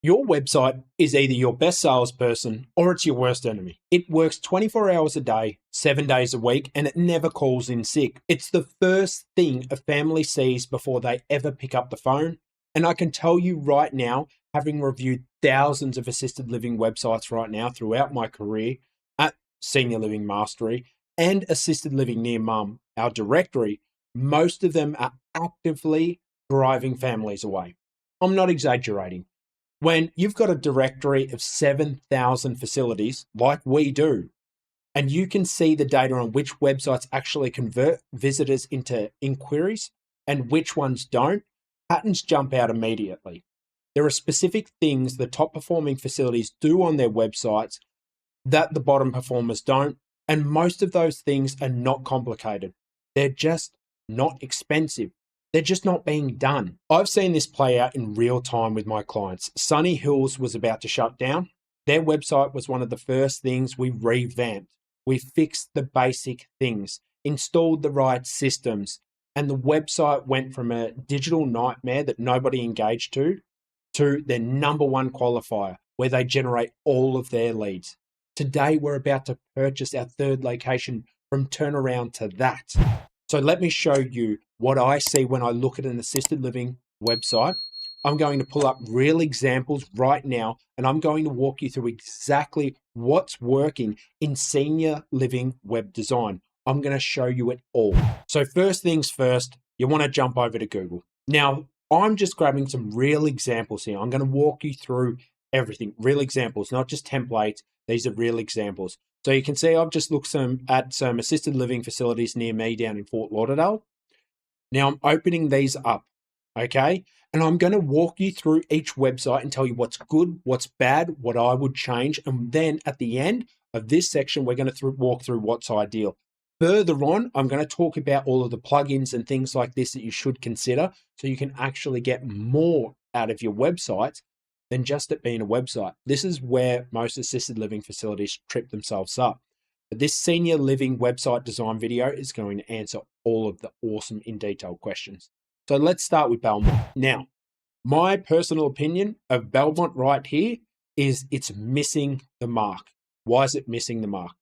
Your website is either your best salesperson or it's your worst enemy. It works 24 hours a day, 7 days a week, and it never calls in sick. It's the first thing a family sees before they ever pick up the phone. And I can tell you right now, having reviewed thousands of assisted living websites right now throughout my career at Senior Living Mastery and Assisted Living Near Mum, our directory, most of them are actively driving families away. I'm not exaggerating. When you've got a directory of 7,000 facilities, like we do, and you can see the data on which websites actually convert visitors into inquiries and which ones don't, patterns jump out immediately. There are specific things the top performing facilities do on their websites that the bottom performers don't, and most of those things are not complicated. They're just not expensive. They're just not being done. I've seen this play out in real time with my clients. Sunny Hills was about to shut down. Their website was one of the first things we revamped. We fixed the basic things, installed the right systems, and the website went from a digital nightmare that nobody engaged to their number one qualifier, where they generate all of their leads. Today, we're about to purchase our third location from turnaround to that. So let me show you what I see when I look at an assisted living website. I'm going to pull up real examples right now, and I'm going to walk you through exactly what's working in senior living web design. I'm going to show you it all. So first things first, you want to jump over to Google. Now, I'm just grabbing some real examples here. I'm going to walk you through everything, real examples, not just templates. These are real examples. So you can see I've just looked at some assisted living facilities near me down in Fort Lauderdale. Now I'm opening these up, okay? And I'm going to walk you through each website and tell you what's good, what's bad, what I would change. And then at the end of this section, we're going to walk through what's ideal. Further on, I'm going to talk about all of the plugins and things like this that you should consider so you can actually get more out of your websites than just it being a website. This is where most assisted living facilities trip themselves up. But this senior living website design video is going to answer all of the awesome in detail questions. So let's start with Belmont. Now, my personal opinion of Belmont right here is it's missing the mark. Why is it missing the mark?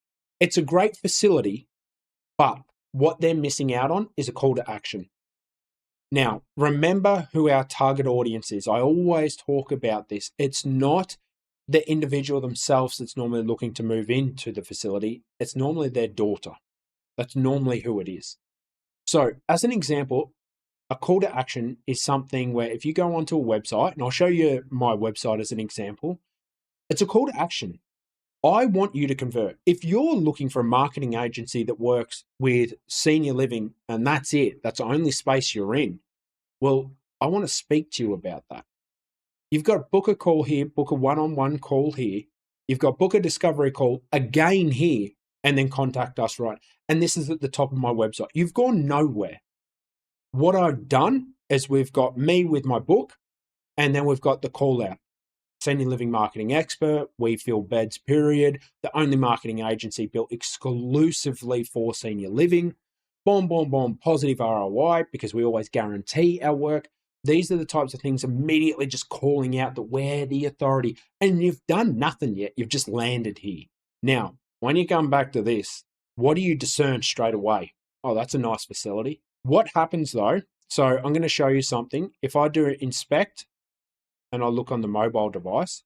It's a great facility, but what they're missing out on is a call to action. Now, remember who our target audience is. I always talk about this. It's not the individual themselves that's normally looking to move into the facility. It's normally their daughter. That's normally who it is. So as an example, a call to action is something where if you go onto a website, and I'll show you my website as an example, it's a call to action. I want you to convert. If you're looking for a marketing agency that works with senior living and that's it, that's the only space you're in, well, I want to speak to you about that. You've got book a call here, book a one-on-one call here. You've got book a discovery call again here, and then contact us, right? And this is at the top of my website. You've gone nowhere. What I've done is we've got me with my book, and then we've got the call out. Senior Living Marketing Expert, we fill beds, period. The only marketing agency built exclusively for senior living. Boom, boom, boom, positive ROI because we always guarantee our work. These are the types of things immediately just calling out that we're the authority. And you've done nothing yet. You've just landed here. Now, when you come back to this, what do you discern straight away? Oh, that's a nice facility. What happens though? So I'm going to show you something. If I do inspect, and I look on the mobile device,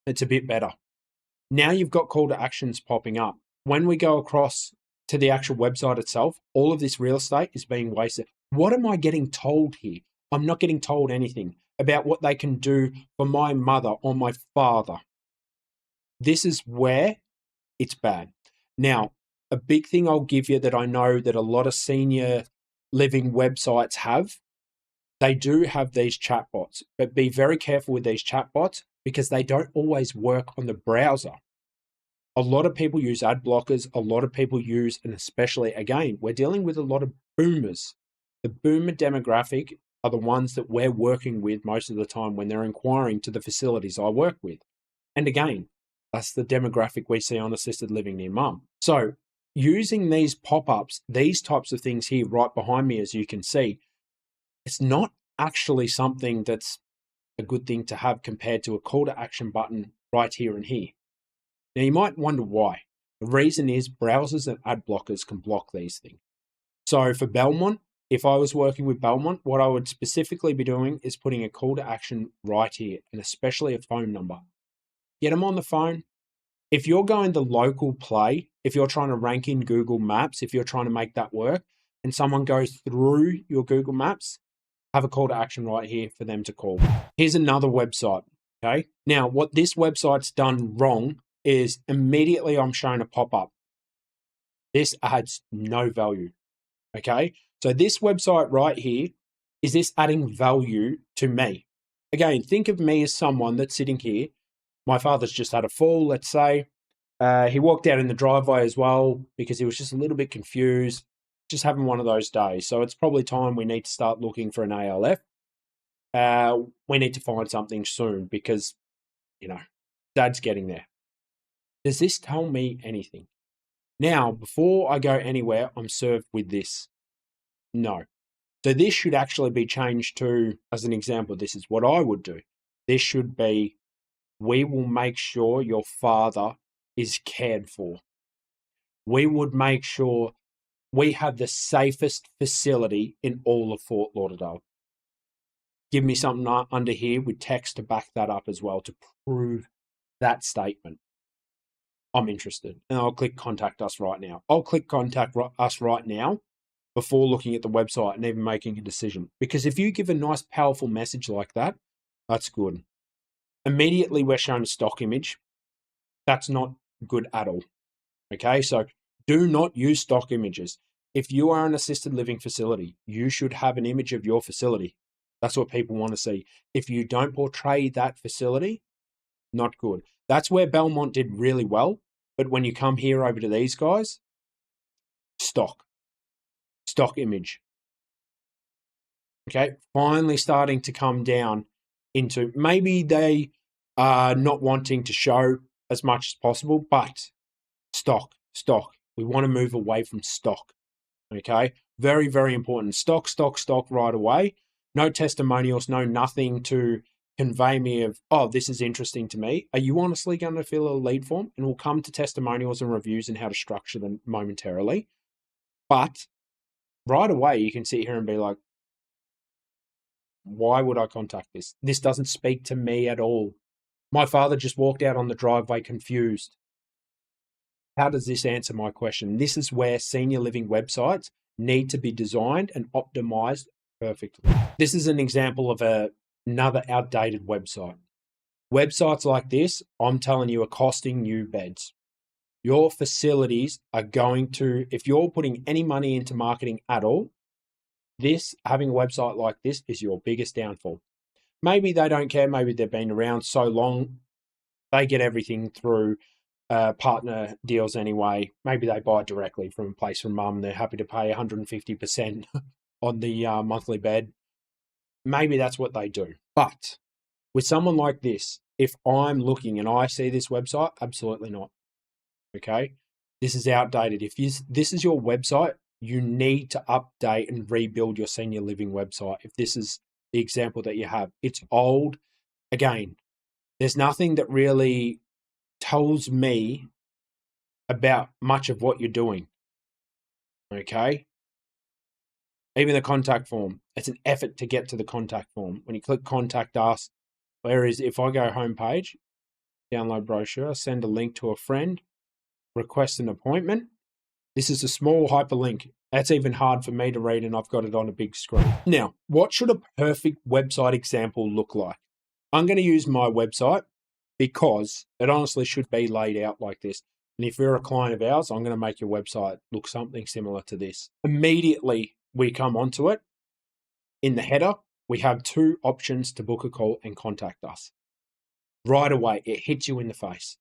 it's a bit better. Now you've got call to actions popping up. When we go across to the actual website itself, all of this real estate is being wasted. What am I getting told here? I'm not getting told anything about what they can do for my mother or my father. This is where it's bad. Now, a big thing I'll give you that I know that a lot of senior living websites have, they do have these chatbots, but be very careful with these chatbots because they don't always work on the browser. A lot of people use ad blockers. A lot of people use, and especially again, we're dealing with a lot of boomers. The boomer demographic are the ones that we're working with most of the time when they're inquiring to the facilities I work with. And again, that's the demographic we see on assisted living near mum. So using these pop-ups, these types of things here right behind me, as you can see, it's not actually something that's a good thing to have compared to a call to action button right here and here. Now, you might wonder why. The reason is browsers and ad blockers can block these things. So for Belmont, if I was working with Belmont, what I would specifically be doing is putting a call to action right here, and especially a phone number. Get them on the phone. If you're going the local play, if you're trying to rank in Google Maps, if you're trying to make that work, and someone goes through your Google Maps, have a call to action right here for them to call. Here's another website, okay? Now, what this website's done wrong is immediately I'm shown a pop-up. This adds no value, okay? So this website right here, is this adding value to me? Again, think of me as someone that's sitting here. My father's just had a fall, let's say. He walked out in the driveway as well because he was just a little bit confused, just having one of those days. So it's probably time we need to start looking for an ALF. We need to find something soon because, Dad's getting there. Does this tell me anything? Now, before I go anywhere, I'm served with this. No. So this should actually be changed to, as an example, this is what I would do. This should be, we will make sure your father is cared for. We would make sure we have the safest facility in all of Fort Lauderdale. Give me something under here with text to back that up as well to prove that statement. I'm interested. And I'll click contact us right now. I'll click contact us right now before looking at the website and even making a decision. Because if you give a nice, powerful message like that, that's good. Immediately, we're shown a stock image. That's not good at all. Okay, so do not use stock images. If you are an assisted living facility, you should have an image of your facility. That's what people want to see. If you don't portray that facility, not good. That's where Belmont did really well. But when you come here over to these guys, stock image. Okay, finally starting to come down into, maybe they are not wanting to show as much as possible, but stock. We want to move away from stock. Okay, very, very important. Stock right away. No testimonials, no nothing to convey me of, oh, this is interesting to me. Are you honestly going to fill a lead form? And we'll come to testimonials and reviews and how to structure them momentarily. But right away, you can sit here and be like, why would I contact this? This doesn't speak to me at all. My father just walked out on the driveway confused. How does this answer my question? This is where senior living websites need to be designed and optimized perfectly. This is an example of another outdated website. Websites like this, I'm telling you, are costing you beds. Your facilities are going to, if you're putting any money into marketing at all, having a website like this is your biggest downfall. Maybe they don't care. Maybe they've been around so long, they get everything through partner deals anyway. Maybe they buy directly from a place from mum. They're happy to pay 150% on the monthly bed. Maybe that's what they do. But with someone like this, if I'm looking and I see this website, absolutely not. Okay? This is outdated. If this is your website, you need to update and rebuild your senior living website. If this is the example that you have, it's old. Again, there's nothing that really tells me about much of what you're doing. Okay? Even the contact form, it's an effort to get to the contact form. When you click contact us, whereas if I go homepage, download brochure, send a link to a friend, request an appointment, this is a small hyperlink. That's even hard for me to read, and I've got it on a big screen. Now, what should a perfect website example look like? I'm going to use my website because it honestly should be laid out like this. And if you're a client of ours, I'm going to make your website look something similar to this. Immediately, we come onto it. In the header, we have two options to book a call and contact us. Right away, it hits you in the face.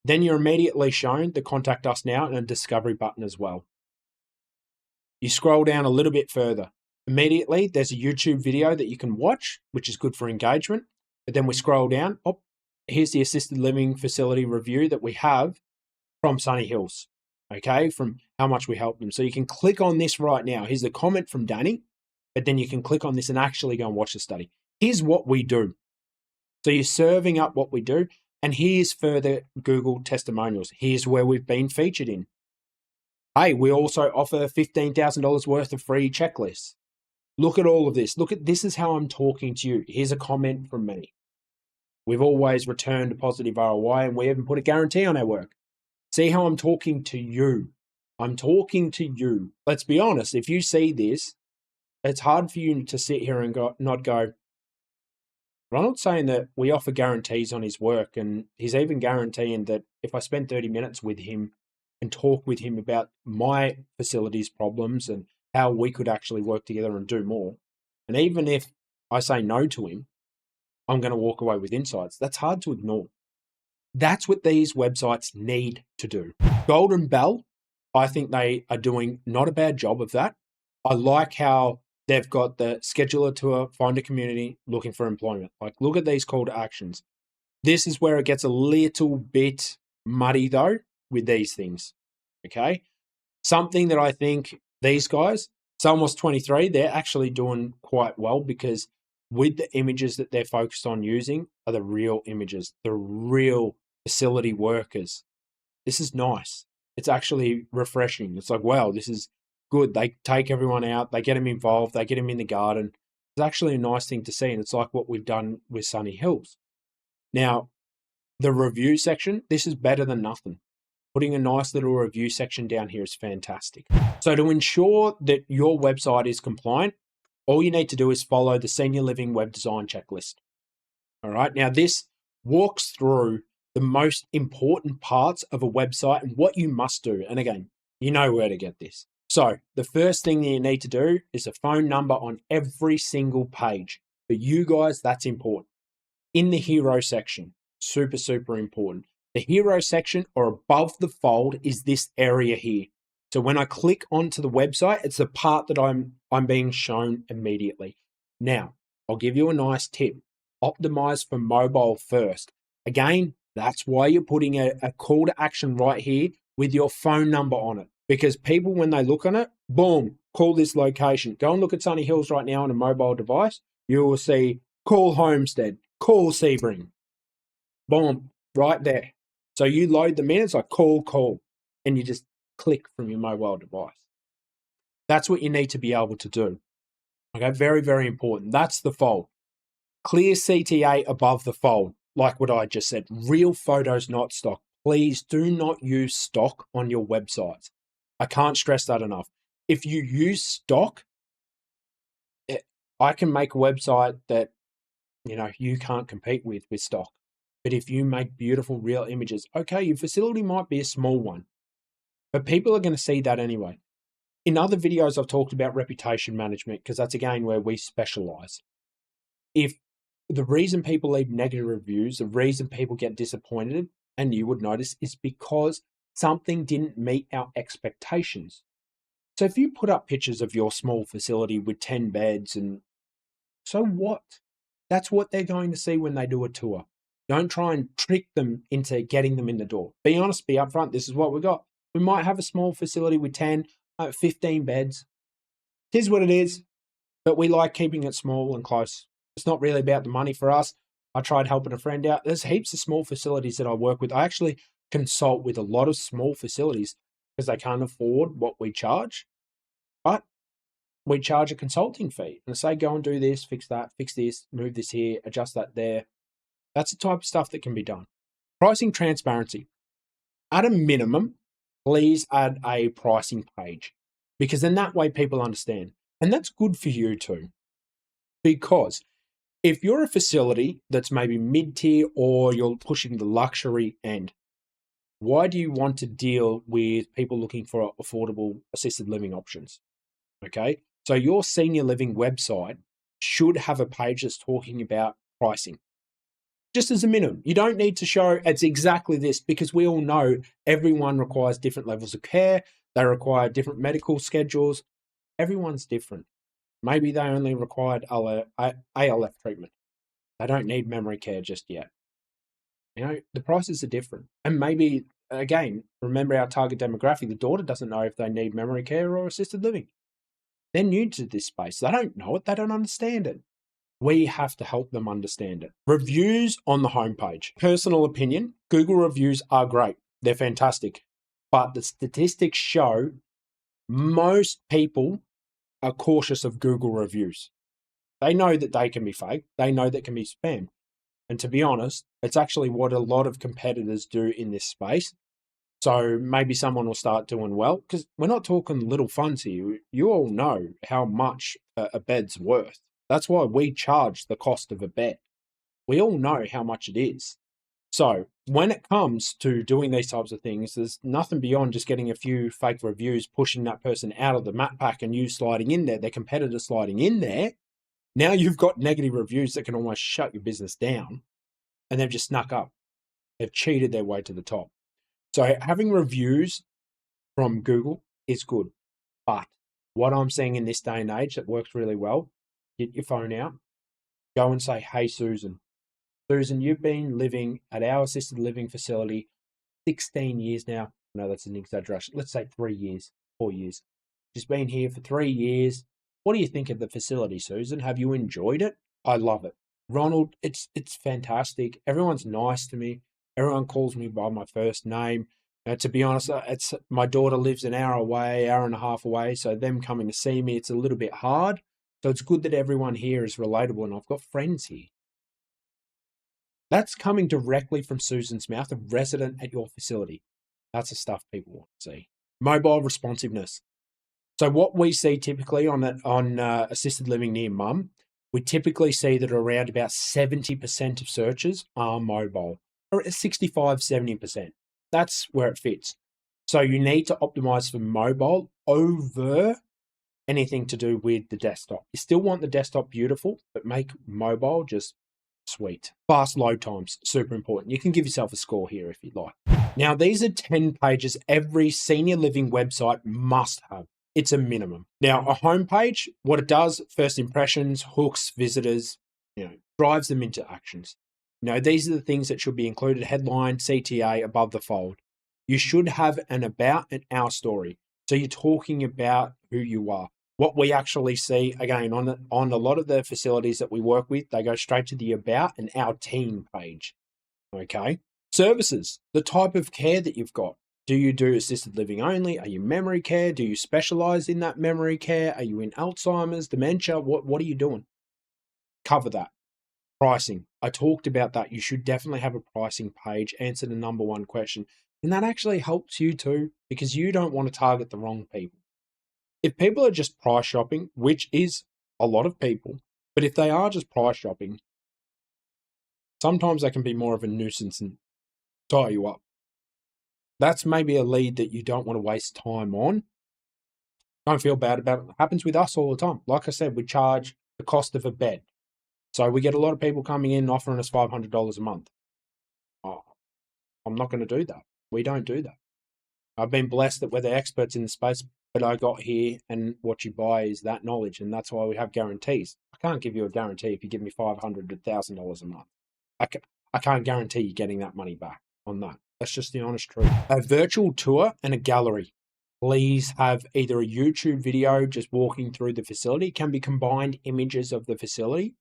Then you're immediately shown the contact us now and a discovery button as well. You scroll down a little bit further. Immediately, there's a YouTube video that you can watch, which is good for engagement. But then we scroll down. Oh, here's the assisted living facility review that we have from Sunny Hills. Okay, from how much we helped them. So you can click on this right now. Here's the comment from Danny, but then you can click on this and actually go and watch the study. Here's what we do. So you're serving up what we do, and here's further Google testimonials. Here's where we've been featured in. Hey, we also offer $15,000 worth of free checklists. Look at all of this. This is how I'm talking to you. Here's a comment from me. We've always returned a positive ROI, and we haven't put a guarantee on our work. See how I'm talking to you. I'm talking to you. Let's be honest. If you see this, it's hard for you to sit here and not go, Ronald's saying that we offer guarantees on his work, and he's even guaranteeing that if I spend 30 minutes with him and talk with him about my facility's problems and how we could actually work together and do more, and even if I say no to him, I'm going to walk away with insights. That's hard to ignore. That's what these websites need to do. Golden Bell, I think they are doing not a bad job of that. I like how they've got the scheduler to find a community looking for employment. Like, look at these call to actions. This is where it gets a little bit muddy, though, with these things. Okay? Something that I think these guys, Salmos 23, they're actually doing quite well, because with the images that they're focused on using are the real images, the real facility workers. This is nice. It's actually refreshing. It's like, wow, this is good. They take everyone out, they get them involved, they get them in the garden. It's actually a nice thing to see, and it's like what we've done with Sunny Hills. Now, the review section, this is better than nothing. Putting a nice little review section down here is fantastic. So to ensure that your website is compliant, all you need to do is follow the Senior Living Web Design Checklist. All right. Now, this walks through the most important parts of a website and what you must do. And again, you know where to get this. So the first thing that you need to do is a phone number on every single page. For you guys, that's important. In the hero section, super, super important. The hero section or above the fold is this area here. So when I click onto the website, it's the part that I'm being shown immediately. Now, I'll give you a nice tip. Optimize for mobile first. Again, that's why you're putting a call to action right here with your phone number on it. Because people, when they look on it, boom, call this location. Go and look at Sunny Hills right now on a mobile device. You will see call Homestead, call Sebring. Boom, right there. So you load them in, it's like call, and you just click from your mobile device. That's what you need to be able to do. Okay, very, very important. That's the fold. Clear CTA above the fold, like what I just said. Real photos, not stock. Please do not use stock on your websites. I can't stress that enough. If you use stock, I can make a website that, you can't compete with stock. But if you make beautiful real images, okay, your facility might be a small one, but people are going to see that anyway. In other videos, I've talked about reputation management, because that's again where we specialize. If the reason people leave negative reviews, the reason people get disappointed, and you would notice, is because something didn't meet our expectations. So if you put up pictures of your small facility with 10 beds, and so what? That's what they're going to see when they do a tour. Don't try and trick them into getting them in the door. Be honest, be upfront. This is what we got. We might have a small facility with 10, 15 beds. Here's what it is, but we like keeping it small and close. It's not really about the money for us. I tried helping a friend out. There's heaps of small facilities that I work with. I actually consult with a lot of small facilities because they can't afford what we charge, but we charge a consulting fee and say, go and do this, fix that, fix this, move this here, adjust that there. That's the type of stuff that can be done. Pricing transparency. At a minimum, please add a pricing page, because then that way people understand. And that's good for you too. Because if you're a facility that's maybe mid-tier or you're pushing the luxury end, why do you want to deal with people looking for affordable assisted living options? Okay, so your senior living website should have a page that's talking about pricing. Just as a minimum. You don't need to show it's exactly this, because we all know everyone requires different levels of care. They require different medical schedules. Everyone's different. Maybe they only required ALF treatment. They don't need memory care just yet. The prices are different. And maybe, again, remember our target demographic. The daughter doesn't know if they need memory care or assisted living. They're new to this space. They don't know it. They don't understand it. We have to help them understand it. Reviews on the homepage. Personal opinion, Google reviews are great. They're fantastic. But the statistics show most people are cautious of Google reviews. They know that they can be fake. They know that can be spam. And to be honest, it's actually what a lot of competitors do in this space. So maybe someone will start doing well, because we're not talking little funds here. You all know how much a bed's worth. That's why we charge the cost of a bed. We all know how much it is. So when it comes to doing these types of things, there's nothing beyond just getting a few fake reviews, pushing that person out of the map pack and you sliding in there, their competitor sliding in there. Now you've got negative reviews that can almost shut your business down, and they've just snuck up. They've cheated their way to the top. So having reviews from Google is good. But what I'm seeing in this day and age that works really well, get your phone out, go and say, hey, Susan, you've been living at our assisted living facility 16 years now. No, that's an exaggeration. Let's say 3 years, 4 years. Just been here for 3 years. What do you think of the facility, Susan? Have you enjoyed it? I love it. Ronald, it's fantastic. Everyone's nice to me. Everyone calls me by my first name. To be honest, my daughter lives an hour away, hour and a half away. So them coming to see me, it's a little bit hard. So it's good that everyone here is relatable and I've got friends here. That's coming directly from Susan's mouth, a resident at your facility. That's the stuff people want to see. Mobile responsiveness. So what we see typically on assisted living near mum, we typically see that around about 70% of searches are mobile, or 65, 70%. That's where it fits. So you need to optimize for mobile over anything to do with the desktop. You still want the desktop beautiful, but make mobile just sweet. Fast load times, super important. You can give yourself a score here if you'd like. Now, these are 10 pages every senior living website must have. It's a minimum. Now, a homepage, what it does, first impressions, hooks, visitors, drives them into actions. These are the things that should be included. Headline, CTA, above the fold. You should have an about and our story. So you're talking about who you are. What we actually see, again, on a lot of the facilities that we work with, they go straight to the about and our team page. Okay. Services, the type of care that you've got. Do you do assisted living only? Are you memory care? Do you specialize in that memory care? Are you in Alzheimer's, dementia? What are you doing? Cover that. Pricing. I talked about that. You should definitely have a pricing page. Answer the number one question. And that actually helps you too, because you don't want to target the wrong people. If people are just price shopping, which is a lot of people, but if they are just price shopping, sometimes they can be more of a nuisance and tie you up. That's maybe a lead that you don't want to waste time on. Don't feel bad about it. It happens with us all the time. Like I said, we charge the cost of a bed. So we get a lot of people coming in offering us $500 a month. Oh, I'm not going to do that. We don't do that. I've been blessed that we're the experts in the space, but I got here and what you buy is that knowledge. And that's why we have guarantees. I can't give you a guarantee if you give me $500 to $1,000 a month. I can't guarantee you getting that money back on that. That's just the honest truth. A virtual tour and a gallery. Please have either a YouTube video just walking through the facility. It can be combined images of the facility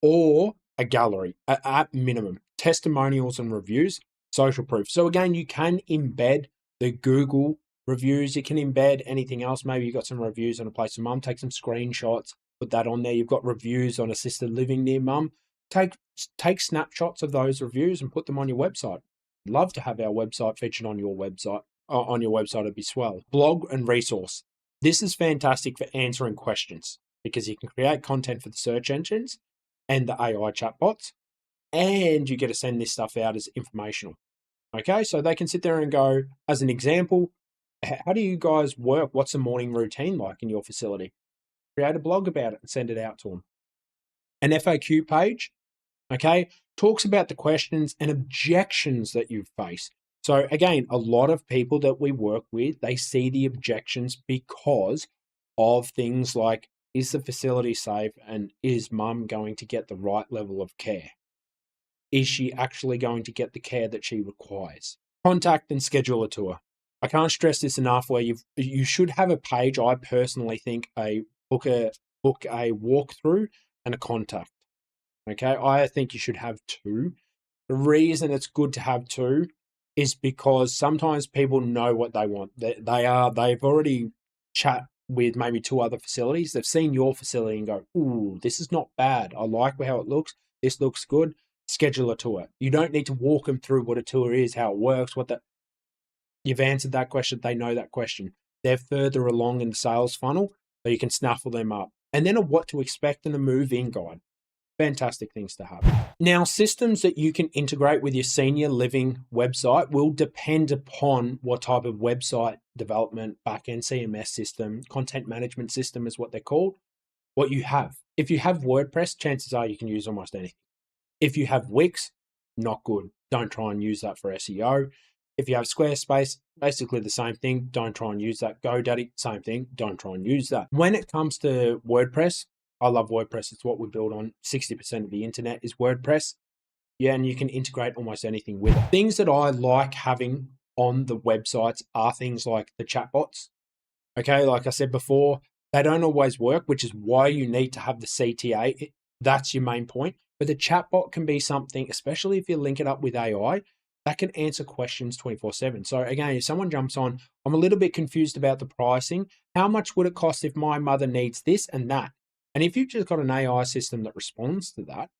or a gallery at minimum. Testimonials and reviews, social proof. So again, you can embed the Google reviews. You can embed anything else. Maybe you've got some reviews on a place of mum. Take some screenshots, put that on there. You've got reviews on assisted living near mum. Take snapshots of those reviews and put them on your website. Love to have our website featured on your website. It'd be swell. Blog and resource. This is fantastic for answering questions because you can create content for the search engines and the AI chatbots, and you get to send this stuff out as informational. Okay, so they can sit there and go, as an example, how do you guys work? What's a morning routine like in your facility? Create a blog about it and send it out to them. An FAQ page, okay, talks about the questions and objections that you face. So again, a lot of people that we work with, they see the objections because of things like, is the facility safe and is mum going to get the right level of care? Is she actually going to get the care that she requires? Contact and schedule a tour. I can't stress this enough where you should have a page. I personally think book a walkthrough and a contact. Okay, I think you should have two. The reason it's good to have two is because sometimes people know what they want. They've already chat with maybe two other facilities. They've seen your facility and go, "Ooh, this is not bad. I like how it looks. This looks good." Schedule a tour. You don't need to walk them through what a tour is, how it works, You've answered that question. They know that question. They're further along in the sales funnel, so you can snaffle them up. And then a what to expect and a move-in guide. Fantastic things to have. Now, systems that you can integrate with your senior living website will depend upon what type of website development, backend CMS system, content management system is what they're called, what you have. If you have WordPress, chances are you can use almost anything. If you have Wix, not good. Don't try and use that for SEO. If you have Squarespace, basically the same thing. Don't try and use that. GoDaddy, same thing. Don't try and use that. When it comes to WordPress, I love WordPress. It's what we build on. 60% of the internet is WordPress. Yeah, and you can integrate almost anything with it. Things that I like having on the websites are things like the chatbots. Okay, like I said before, they don't always work, which is why you need to have the CTA. That's your main point. But the chatbot can be something, especially if you link it up with AI, that can answer questions 24/7. So again, if someone jumps on, I'm a little bit confused about the pricing. How much would it cost if my mother needs this and that? And if you've just got an AI system that responds to that,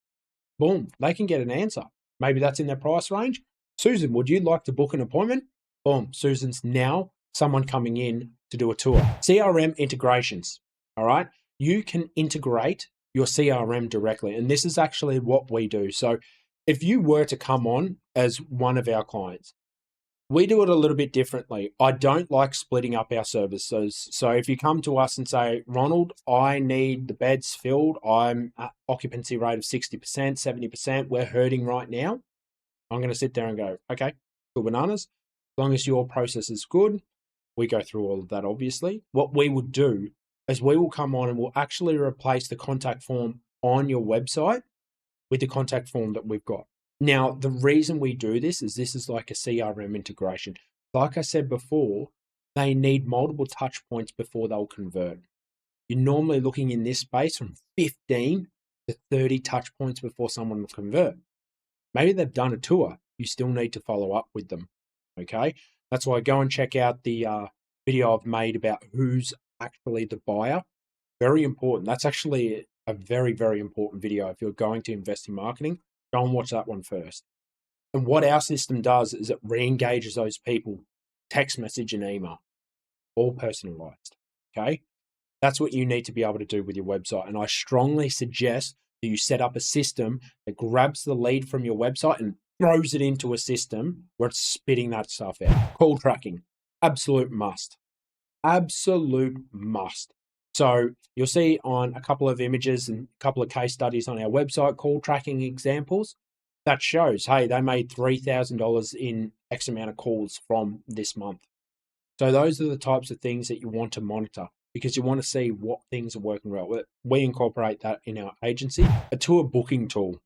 boom, they can get an answer. Maybe that's in their price range. Susan, would you like to book an appointment? Boom, Susan's now someone coming in to do a tour. CRM integrations, all right? You can integrate your CRM directly, and this is actually what we do. So if you were to come on as one of our clients, we do it a little bit differently. I don't like splitting up our services. So if you come to us and say, Ronald, I need the beds filled. I'm at occupancy rate of 60%, 70%. We're hurting right now. I'm going to sit there and go, okay, cool bananas. As long as your process is good, we go through all of that, obviously. What we would do is we will come on and we'll actually replace the contact form on your website with the contact form that we've got. Now, the reason we do this is like a CRM integration. Like I said before, they need multiple touch points before they'll convert. You're normally looking in this space from 15 to 30 touch points before someone will convert. Maybe they've done a tour. You still need to follow up with them. Okay. That's why go and check out the video I've made about who's actually the buyer. Very important. That's actually a very, very important video. If you're going to invest in marketing, go and watch that one first. And what our system does is it re-engages those people, text message and email, all personalized. Okay. That's what you need to be able to do with your website. And I strongly suggest that you set up a system that grabs the lead from your website and throws it into a system where it's spitting that stuff out. Call tracking, absolute must. Absolute must. So you'll see on a couple of images and a couple of case studies on our website, call tracking examples, that shows, hey, they made $3,000 in X amount of calls from this month. So those are the types of things that you want to monitor because you want to see what things are working well. We incorporate that in our agency. A tour booking tool.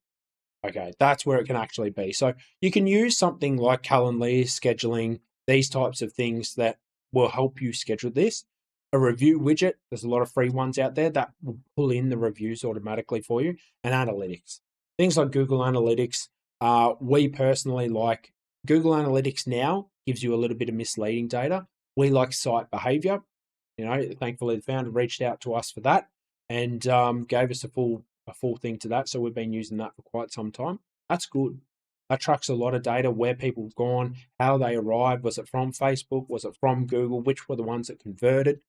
Okay, that's where it can actually be. So you can use something like Calendly, scheduling, these types of things that will help you schedule this. A review widget, there's a lot of free ones out there that will pull in the reviews automatically for you, and analytics. Things like Google Analytics, we personally like Google Analytics now gives you a little bit of misleading data. We like site behavior. You know, thankfully the founder reached out to us for that and gave us a full thing to that. So we've been using that for quite some time. That's good. That tracks a lot of data, where people have gone, how they arrived. Was it from Facebook? Was it from Google? Which were the ones that converted?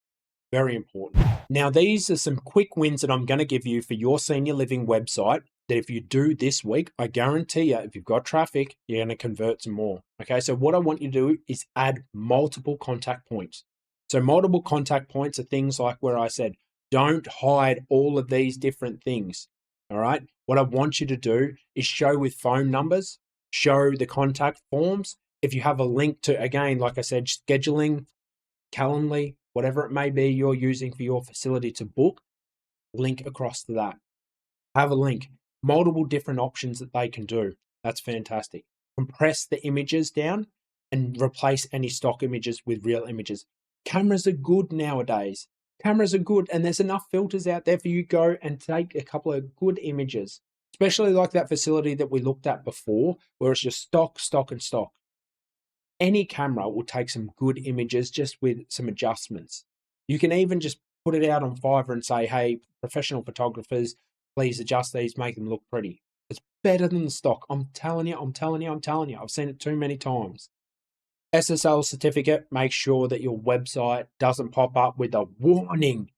Very important. Now, these are some quick wins that I'm going to give you for your senior living website that if you do this week, I guarantee you, if you've got traffic, you're going to convert some more. Okay, so what I want you to do is add multiple contact points. So multiple contact points are things like where I said, don't hide all of these different things. All right, what I want you to do is show with phone numbers, show the contact forms. If you have a link to, again, like I said, scheduling, Calendly, whatever it may be you're using for your facility to book, link across to that. Have a link, multiple different options that they can do. That's fantastic. Compress the images down and replace any stock images with real images. Cameras are good nowadays. Cameras are good, and there's enough filters out there for you to go and take a couple of good images, especially like that facility that we looked at before, where it's just stock, stock, and stock. Any camera will take some good images just with some adjustments. You can even just put it out on Fiverr and say, hey, professional photographers, please adjust these, make them look pretty. It's better than the stock. I'm telling you. I've seen it too many times. SSL certificate, make sure that your website doesn't pop up with a warning.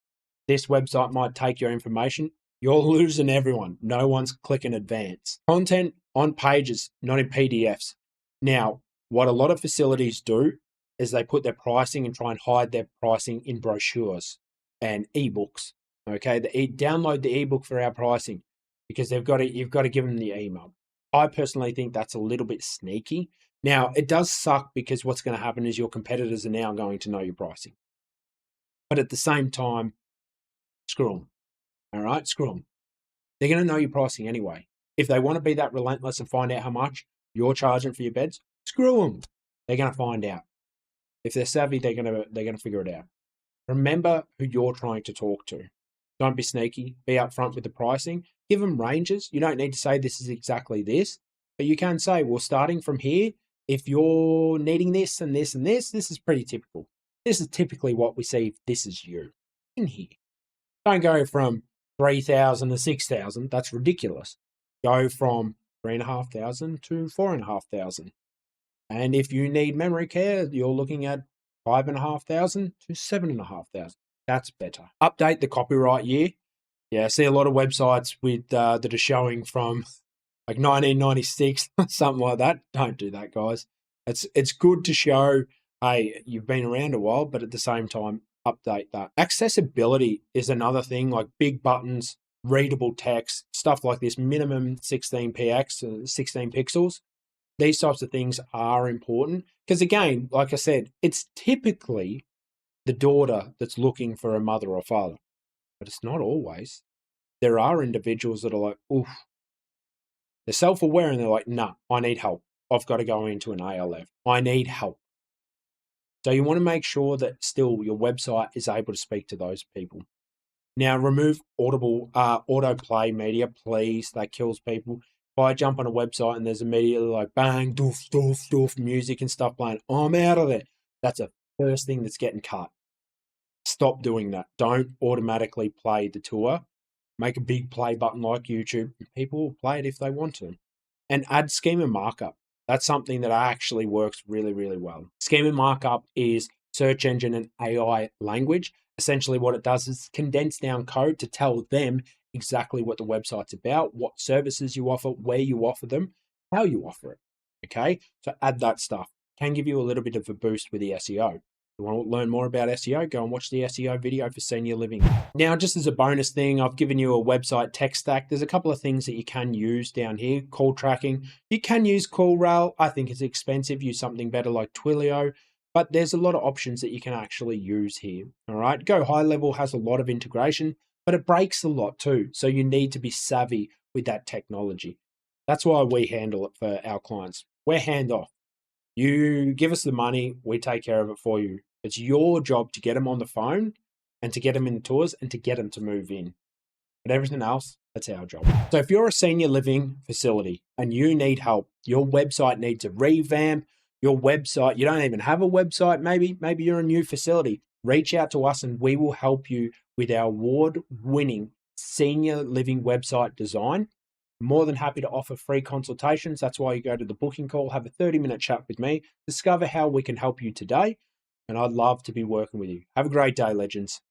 This website might take your information. You're losing everyone. No one's clicking advance. Content on pages, not in PDFs. Now, what a lot of facilities do is they put their pricing and try and hide their pricing in brochures and ebooks. Okay, download the ebook for our pricing because you've got to give them the email. I personally think that's a little bit sneaky. Now, it does suck because what's going to happen is your competitors are now going to know your pricing. But at the same time, screw them. All right, screw them. They're going to know your pricing anyway. If they want to be that relentless and find out how much you're charging for your beds, screw them. They're going to find out. If they're savvy, they're going to figure it out. Remember who you're trying to talk to. Don't be sneaky. Be upfront with the pricing. Give them ranges. You don't need to say this is exactly this, but you can say, well, starting from here, if you're needing this and this and this is pretty typical. This is typically what we see if this is you in here. Don't go from 3,000 to 6,000. That's ridiculous. Go from 3,500 to 4,500. And if you need memory care, you're looking at 5,500 to 7,500. That's better. Update the copyright year. Yeah, I see a lot of websites with that are showing from like 1996, something like that. Don't do that, guys. It's good to show, hey, you've been around a while, but at the same time, update that. Accessibility is another thing, like big buttons, readable text, stuff like this, minimum 16px, 16 pixels. These types of things are important because, again, like I said, it's typically the daughter that's looking for a mother or father, but it's not always. There are individuals that are like, oof. They're self-aware and they're like, nah, I need help. I've got to go into an ALF. I need help. So you want to make sure that still your website is able to speak to those people. Now, remove autoplay media, please. That kills people. If I jump on a website and there's immediately like bang, doof, doof, doof, music and stuff playing, I'm out of there. That's the first thing that's getting cut. Stop doing that. Don't automatically play the tour. Make a big play button like YouTube. People will play it if they want to. And add schema markup. That's something that actually works really, really well. Schema markup is search engine and AI language. Essentially what it does is condense down code to tell them exactly what the website's about, what services you offer, where you offer them, how you offer it. Okay, so add that stuff. Can give you a little bit of a boost with the SEO. If you want to learn more about SEO, go and watch the SEO video for senior living. Now, just as a bonus thing, I've given you a website tech stack. There's a couple of things that you can use down here. Call tracking. You can use CallRail. I think it's expensive. Use something better like Twilio. But there's a lot of options that you can actually use here. All right. Go High Level has a lot of integration, but it breaks a lot too. So you need to be savvy with that technology. That's why we handle it for our clients. We're hands-off. You give us the money, we take care of it for you. It's your job to get them on the phone and to get them in the tours and to get them to move in. But everything else, that's our job. So if you're a senior living facility and you need help, your website needs a revamp, your website, you don't even have a website, maybe you're a new facility, reach out to us and we will help you with our award-winning senior living website design. More than happy to offer free consultations. That's why you go to the booking call, have a 30-minute chat with me, discover how we can help you today. And I'd love to be working with you. Have a great day, legends.